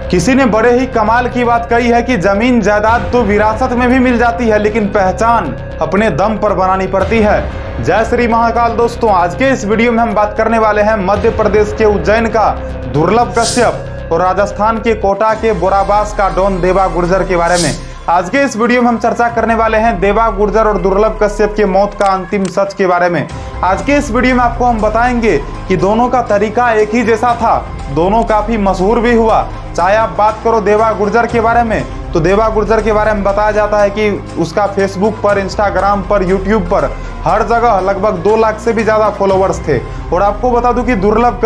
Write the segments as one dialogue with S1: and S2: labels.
S1: किसी ने बड़े ही कमाल की बात कही है कि जमीन जायदाद तो विरासत में भी मिल जाती है, लेकिन पहचान अपने दम पर बनानी पड़ती है। जय श्री महाकाल। दोस्तों, आज के इस वीडियो में हम बात करने वाले हैं मध्य प्रदेश के उज्जैन का दुर्लभ कश्यप और राजस्थान के कोटा के बोराबास का डॉन देवा गुर्जर के बारे में। आज के इस वीडियो में हम चर्चा करने वाले हैं देवा गुर्जर और दुर्लभ कश्यप के मौत का अंतिम सच के बारे में। आज के इस वीडियो में आपको हम बताएंगे कि दोनों का तरीका एक ही जैसा था, दोनों काफी मशहूर भी हुआ। चाहे आप बात करो देवा गुर्जर के बारे में, तो देवा गुर्जर के बारे में बताया जाता है कि उसका फेसबुक पर, इंस्टाग्राम पर, यूट्यूब पर हर जगह लगभग 2 लाख से भी ज़्यादा फॉलोअर्स थे। और आपको बता दूं कि दुर्लभ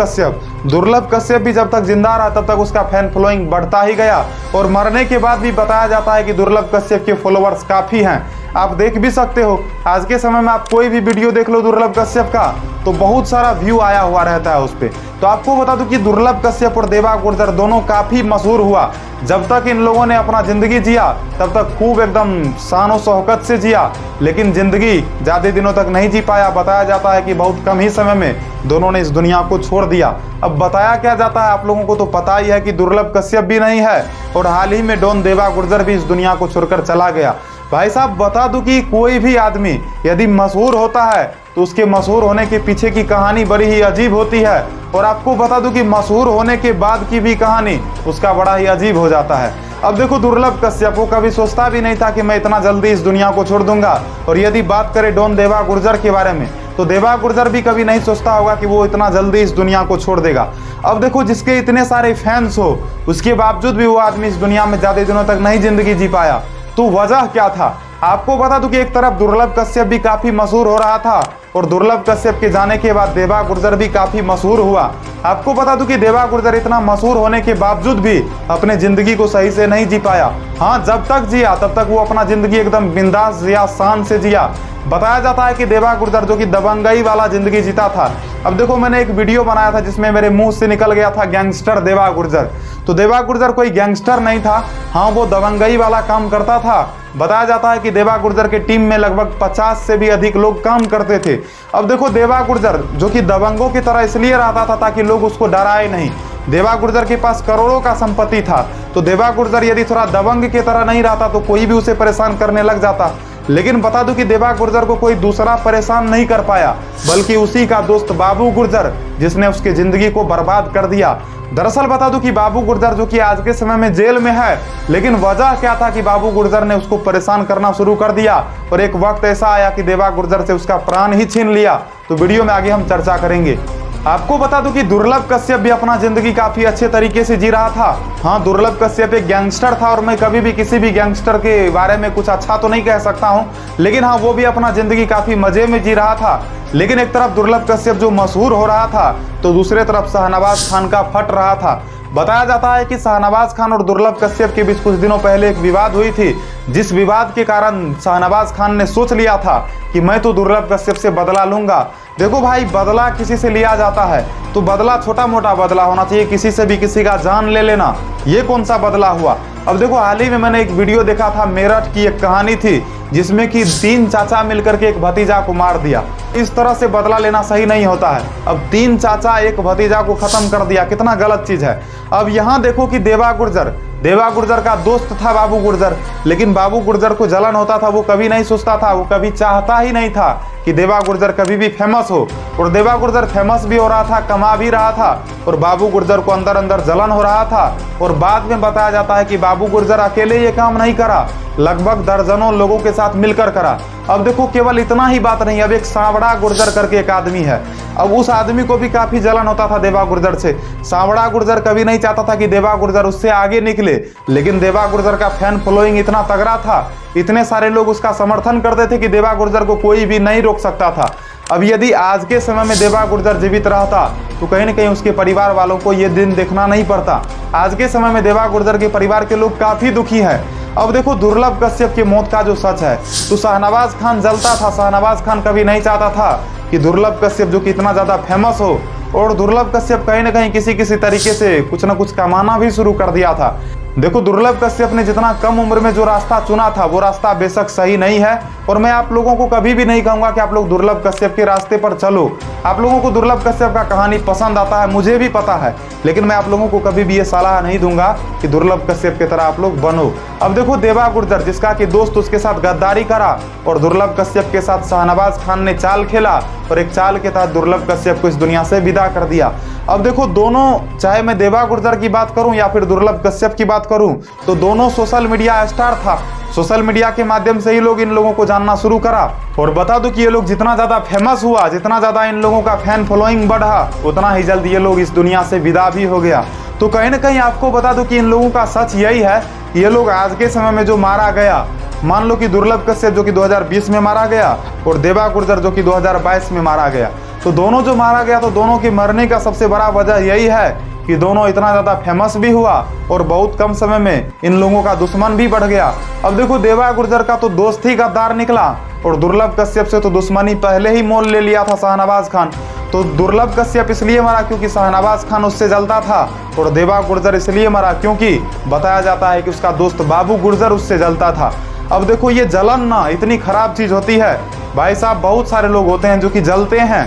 S1: कश्यप भी जब तक जिंदा रहा तब तक उसका फैन फॉलोइंग बढ़ता ही गया, और मरने के बाद भी बताया जाता है कि दुर्लभ कश्यप के फॉलोअर्स काफ़ी हैं। आप देख भी सकते हो, आज के समय में आप कोई भी वीडियो देख लो दुर्लभ कश्यप का तो बहुत सारा व्यू आया हुआ रहता है उस पर। तो आपको बता दूं कि दुर्लभ कश्यप और देवा गुर्जर दोनों काफ़ी मशहूर हुआ। जब तक इन लोगों ने अपना ज़िंदगी जिया तब तक खूब एकदम शान शौकत से जिया, लेकिन ज़िंदगी ज़्यादा दिनों तक नहीं जी पाया। बताया जाता है कि बहुत कम ही समय में दोनों ने इस दुनिया को छोड़ दिया। अब बताया क्या जाता है, आप लोगों को तो पता ही है कि दुर्लभ कश्यप भी नहीं है और हाल ही में डॉन देवा गुर्जर भी इस दुनिया को छोड़कर चला गया। भाई साहब, बता दूं कि कोई भी आदमी यदि मशहूर होता है तो उसके मशहूर होने के पीछे की कहानी बड़ी ही अजीब होती है, और आपको बता दूं कि मशहूर होने के बाद की भी कहानी उसका बड़ा ही अजीब हो जाता है। अब देखो, दुर्लभ कश्यप को कभी सोचता भी नहीं था कि मैं इतना जल्दी इस दुनिया को छोड़ दूंगा। और यदि बात करें डॉन देवा गुर्जर के बारे में, तो देवा गुर्जर भी कभी नहीं सोचता होगा कि वो इतना जल्दी इस दुनिया को छोड़ देगा। अब देखो, जिसके इतने सारे फैंस हो उसके बावजूद भी वो आदमी इस दुनिया में ज़्यादा दिनों तक नहीं जिंदगी जी पाया। तो वजह क्या था? आपको बता दूं कि एक तरफ दुर्लभ कश्यप भी काफी मशहूर हो रहा था और दुर्लभ कश्यप के जाने के बाद देवा गुर्जर भी काफी मशहूर हुआ। आपको बता दूं कि देवा गुर्जर इतना मशहूर होने के बावजूद भी अपने जिंदगी को सही से नहीं जी पाया। हाँ, जब तक जिया तब तक वो अपना जिंदगी एकदम बिंदास जिया, शान से जिया। बताया जाता है कि देवा गुर्जर जो कि दबंगई वाला जिंदगी जीता था। अब देखो, मैंने एक वीडियो बनाया था जिसमें मेरे मुंह से निकल गया था गैंगस्टर देवा गुर्जर। तो देवा गुर्जर कोई गैंगस्टर नहीं था, हाँ वो दबंगई वाला काम करता था। बताया जाता है कि देवा गुर्जर के टीम में लगभग 50 से भी अधिक लोग काम करते थे। अब देखो, देवा गुर्जर जो कि दबंगों की तरह इसलिए रहता था ताकि लोग उसको डराए नहीं। देवा गुर्जर के पास करोड़ों का संपत्ति था, तो देवा गुर्जर यदि थोड़ा दबंग की तरह नहीं रहता तो कोई भी उसे परेशान करने लग जाता। लेकिन बता दूं कि देवा गुर्जर को कोई दूसरा परेशान नहीं कर पाया, बल्कि उसी का दोस्त बाबू गुर्जर, जिसने उसकी जिंदगी को बर्बाद कर दिया। दरअसल बता दूं कि बाबू गुर्जर जो कि आज के समय में जेल में है, लेकिन वजह क्या था कि बाबू गुर्जर ने उसको परेशान करना शुरू कर दिया और एक वक्त ऐसा आया कि देवा गुर्जर से उसका प्राण ही छीन लिया। तो वीडियो में आगे हम चर्चा करेंगे। आपको बता दूं कि दुर्लभ कश्यप भी अपना जिंदगी काफी अच्छे तरीके से जी रहा था। हाँ, दुर्लभ कश्यप एक गैंगस्टर था और मैं कभी भी किसी भी गैंगस्टर के बारे में कुछ अच्छा तो नहीं कह सकता हूँ, लेकिन हाँ वो भी अपना जिंदगी काफी मजे में जी रहा था। लेकिन एक तरफ दुर्लभ कश्यप जो मशहूर हो रहा था तो दूसरे तरफ शाहनवाज खान का फट रहा था। बताया जाता है कि शाहनवाज खान और दुर्लभ कश्यप के बीच कुछ दिनों पहले एक विवाद हुई थी, जिस विवाद के कारण शाहनवाज खान ने सोच लिया था कि मैं तो दुर्लभ कश्यप से बदला लूंगा। देखो भाई, बदला किसी से लिया जाता है तो बदला छोटा मोटा बदला होना चाहिए, किसी से भी किसी का जान ले लेना ये कौन सा बदला हुआ। अब देखो, हाल ही में मैंने एक वीडियो देखा था, मेरठ की एक कहानी थी जिसमें कि 3 चाचा मिलकर के एक भतीजा को मार दिया। इस तरह से बदला लेना सही नहीं होता है। अब 3 चाचा एक भतीजा को खत्म कर दिया, कितना गलत चीज है। अब यहाँ देखो कि देवा गुर्जर का दोस्त था बाबू गुर्जर, लेकिन बाबू गुर्जर को जलन होता था, वो कभी नहीं सोचता था, वो कभी चाहता ही नहीं था कि देवा गुर्जर कभी भी फेमस हो। और देवा गुर्जर फेमस भी हो रहा था, कमा भी रहा था, और बाबू गुर्जर को अंदर अंदर जलन हो रहा था। और बाद में बताया जाता है कि बाबू गुर्जर अकेले ये काम नहीं करा, लगभग दर्जनों लोगों के साथ मिलकर करा। अब देखो, केवल इतना ही बात नहीं, अब एक सांवड़ा गुर्जर करके एक आदमी है। अब उस आदमी को भी काफी जलन होता था देवा गुर्जर से। सांवड़ा गुर्जर कभी नहीं चाहता था कि देवा गुर्जर उससे आगे निकले, लेकिन देवा गुर्जर का फैन फॉलोइंग इतना तगड़ा था, इतने सारे लोग उसका समर्थन करते थे कि देवा गुर्जर को कोई भी नहीं रोक सकता था। अब यदि आज के समय में देवा गुर्जर जीवित रहता तो कहीं ना कहीं उसके परिवार वालों को ये दिन देखना नहीं पड़ता। आज के समय में देवा गुर्जर के परिवार के लोग काफी दुखी हैं। अब देखो, दुर्लभ कश्यप की मौत का जो सच है, तो शाहनवाज खान जलता था। शाहनवाज खान कभी नहीं चाहता था कि दुर्लभ कश्यप जो कि इतना ज्यादा फेमस हो, और दुर्लभ कश्यप कहीं ना कहीं किसी तरीके से कुछ ना कुछ कमाना भी शुरू कर दिया था। देखो, दुर्लभ कश्यप ने जितना कम उम्र में जो रास्ता चुना था वो रास्ता बेशक सही नहीं है, और मैं आप लोगों को कभी भी नहीं कहूंगा कि आप लोग दुर्लभ कश्यप के रास्ते पर चलो। आप लोगों को दुर्लभ कश्यप का कहानी पसंद आता है, मुझे भी पता है, लेकिन मैं आप लोगों को कभी भी ये सलाह नहीं दूंगा कि दुर्लभ कश्यप की तरह आप लोग बनो। अब देखो, देवा गुर्जर जिसका कि दोस्त उसके साथ गद्दारी करा और दुर्लभ कश्यप के साथ शाहनवाज खान ने चाल खेला और एक चाल के तहत दुर्लभ कश्यप को इस दुनिया से विदा कर दिया। अब देखो, दोनों, चाहे मैं देवा गुर्जर की बात करूं या फिर दुर्लभ कश्यप की बात करूं, तो दोनों सोशल मीडिया स्टार था। सोशल मीडिया के माध्यम से ही लोग इन लोगों को जानना शुरू करा। और बता दूं कि ये लोग जितना ज्यादा फेमस हुआ, जितना ज्यादा इन लोगों का फैन फॉलोइंग बढ़ा, उतना ही जल्द ये लोग इस दुनिया से विदा भी हो गया। तो कहीं ना कहीं आपको बता दूं कि इन लोगों का सच यही है, ये लोग आज के समय में जो मारा गया, मान लो कि दुर्लभ कश्यप जो कि 2020 में मारा गया और देवा गुर्जर जो कि 2022 में मारा गया, तो दोनों जो मारा गया, तो दोनों के मरने का सबसे बड़ा वजह यही है कि दोनों इतना ज़्यादा फेमस भी हुआ और बहुत कम समय में इन लोगों का दुश्मन भी बढ़ गया। अब देखो, देवा गुर्जर का तो दोस्त ही गद्दार निकला और दुर्लभ कश्यप से तो दुश्मनी पहले ही मोल ले लिया था शाहनवाज खान। तो दुर्लभ कश्यप इसलिए मरा क्योंकि शाहनवाज खान उससे जलता था, और देवा गुर्जर इसलिए मरा क्योंकि बताया जाता है कि उसका दोस्त बाबू गुर्जर उससे जलता था। अब देखो, ये जलन ना इतनी खराब चीज़ होती है भाई साहब। बहुत सारे लोग होते हैं जो कि जलते हैं,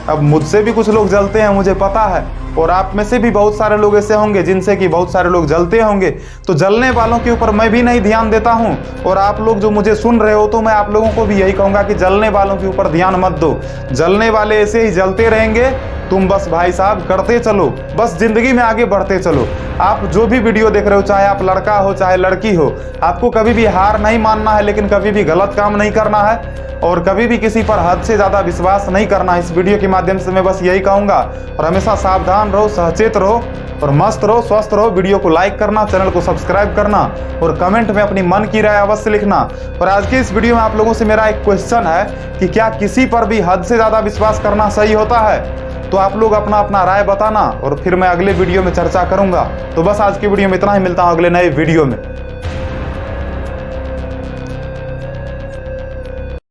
S1: अब मुझसे भी कुछ लोग जलते हैं, मुझे पता है, और आप में से भी बहुत सारे लोग ऐसे होंगे जिनसे कि बहुत सारे लोग जलते होंगे। तो जलने वालों के ऊपर मैं भी नहीं ध्यान देता हूं, और आप लोग जो मुझे सुन रहे हो, तो मैं आप लोगों को भी यही कहूंगा कि जलने वालों के ऊपर ध्यान मत दो। जलने वाले ऐसे ही जलते रहेंगे, तुम बस भाई साहब करते चलो, बस जिंदगी में आगे बढ़ते चलो। आप जो भी वीडियो देख रहे हो, चाहे आप लड़का हो चाहे लड़की हो, आपको कभी भी हार नहीं मानना है, लेकिन कभी भी गलत काम नहीं करना है, और कभी भी किसी पर हद से ज़्यादा विश्वास नहीं करना। इस वीडियो के माध्यम से मैं बस यही कहूँगा, और हमेशा सावधान रहो, सचेत रहो और मस्त रहो, स्वस्थ रहो। वीडियो को लाइक करना, चैनल को सब्सक्राइब करना और कमेंट में अपनी मन की राय अवश्य लिखना। और आज के इस वीडियो में आप लोगों से मेरा एक क्वेश्चन है कि क्या किसी पर भी हद से ज़्यादा विश्वास करना सही होता है? तो आप लोग अपना अपना राय बताना, और फिर मैं अगले वीडियो में चर्चा करूँगा। तो बस आज की वीडियो में इतना ही, मिलता हूँ अगले नए वीडियो में।